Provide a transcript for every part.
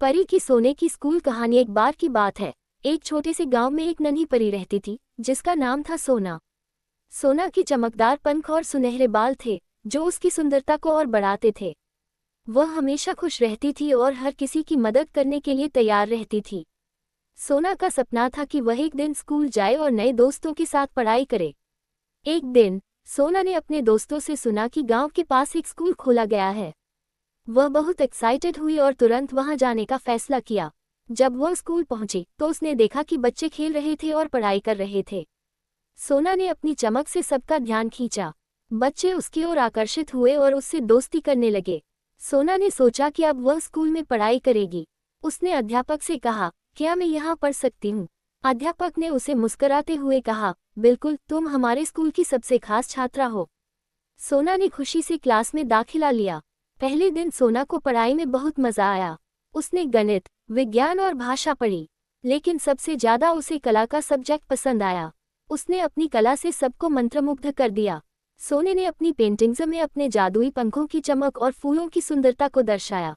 परी की सोने की स्कूल कहानी। एक बार की बात है, एक छोटे से गांव में एक नन्ही परी रहती थी जिसका नाम था सोना। सोना की चमकदार पंख और सुनहरे बाल थे जो उसकी सुंदरता को और बढ़ाते थे। वह हमेशा खुश रहती थी और हर किसी की मदद करने के लिए तैयार रहती थी। सोना का सपना था कि वह एक दिन स्कूल जाए और नए दोस्तों के साथ पढ़ाई करे। एक दिन सोना ने अपने दोस्तों से सुना कि गांव के पास एक स्कूल खोला गया है। वह बहुत एक्साइटेड हुई और तुरंत वहां जाने का फैसला किया। जब वह स्कूल पहुंची तो उसने देखा कि बच्चे खेल रहे थे और पढ़ाई कर रहे थे। सोना ने अपनी चमक से सबका ध्यान खींचा। बच्चे उसकी ओर आकर्षित हुए और उससे दोस्ती करने लगे। सोना ने सोचा कि अब वह स्कूल में पढ़ाई करेगी। उसने अध्यापक से कहा, क्या मैं यहाँ पढ़ सकती हूँ? अध्यापक ने उसे मुस्कुराते हुए कहा, बिल्कुल, तुम हमारे स्कूल की सबसे खास छात्रा हो। सोना ने खुशी से क्लास में दाखिला लिया। पहले दिन सोना को पढ़ाई में बहुत मजा आया। उसने गणित, विज्ञान और भाषा पढ़ी, लेकिन सबसे ज्यादा उसे कला का सब्जेक्ट पसंद आया। उसने अपनी कला से सबको मंत्रमुग्ध कर दिया। सोने ने अपनी पेंटिंग्स में अपने जादुई पंखों की चमक और फूलों की सुंदरता को दर्शाया।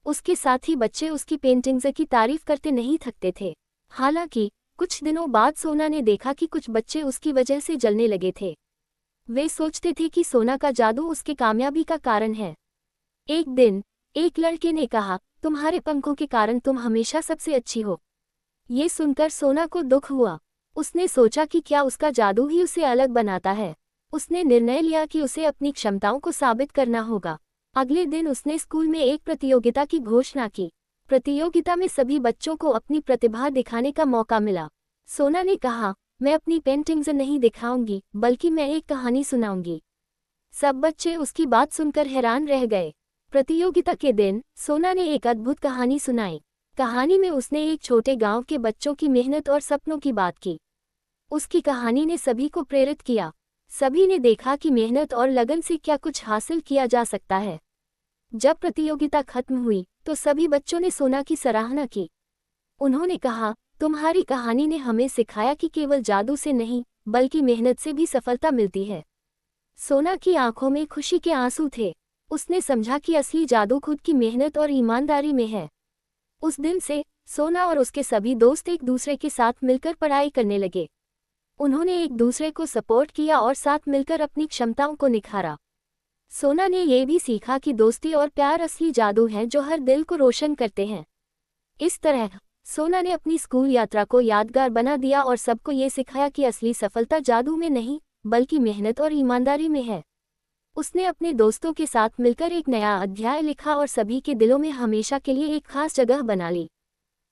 उसके साथ ही बच्चे उसकी पेंटिंग्स की तारीफ करते नहीं थकते थे। हालांकि कुछ दिनों बाद सोना ने देखा कि कुछ बच्चे उसकी वजह से जलने लगे थे। वे सोचते थे कि सोना का जादू उसके कामयाबी का कारण है। एक दिन एक लड़के ने कहा, तुम्हारे पंखों के कारण तुम हमेशा सबसे अच्छी हो। ये सुनकर सोना को दुख हुआ। उसने सोचा कि क्या उसका जादू ही उसे अलग बनाता है। उसने निर्णय लिया कि उसे अपनी क्षमताओं को साबित करना होगा। अगले दिन उसने स्कूल में एक प्रतियोगिता की घोषणा की। प्रतियोगिता में सभी बच्चों को अपनी प्रतिभा दिखाने का मौका मिला। सोना ने कहा, मैं अपनी पेंटिंग्स नहीं दिखाऊंगी, बल्कि मैं एक कहानी सुनाऊंगी। सब बच्चे उसकी बात सुनकर हैरान रह गए। प्रतियोगिता के दिन सोना ने एक अद्भुत कहानी सुनाई। कहानी में उसने एक छोटे गांव के बच्चों की मेहनत और सपनों की बात की। उसकी कहानी ने सभी को प्रेरित किया। सभी ने देखा कि मेहनत और लगन से क्या कुछ हासिल किया जा सकता है। जब प्रतियोगिता खत्म हुई तो सभी बच्चों ने सोना की सराहना की। उन्होंने कहा, तुम्हारी कहानी ने हमें सिखाया कि केवल जादू से नहीं, बल्कि मेहनत से भी सफलता मिलती है। सोना की आंखों में खुशी के आंसू थे। उसने समझा कि असली जादू खुद की मेहनत और ईमानदारी में है। उस दिन से सोना और उसके सभी दोस्त एक दूसरे के साथ मिलकर पढ़ाई करने लगे। उन्होंने एक दूसरे को सपोर्ट किया और साथ मिलकर अपनी क्षमताओं को निखारा। सोना ने यह भी सीखा कि दोस्ती और प्यार असली जादू है जो हर दिल को रोशन करते हैं। इस तरह सोना ने अपनी स्कूल यात्रा को यादगार बना दिया और सबको ये सिखाया कि असली सफलता जादू में नहीं, बल्कि मेहनत और ईमानदारी में है। उसने अपने दोस्तों के साथ मिलकर एक नया अध्याय लिखा और सभी के दिलों में हमेशा के लिए एक खास जगह बना ली।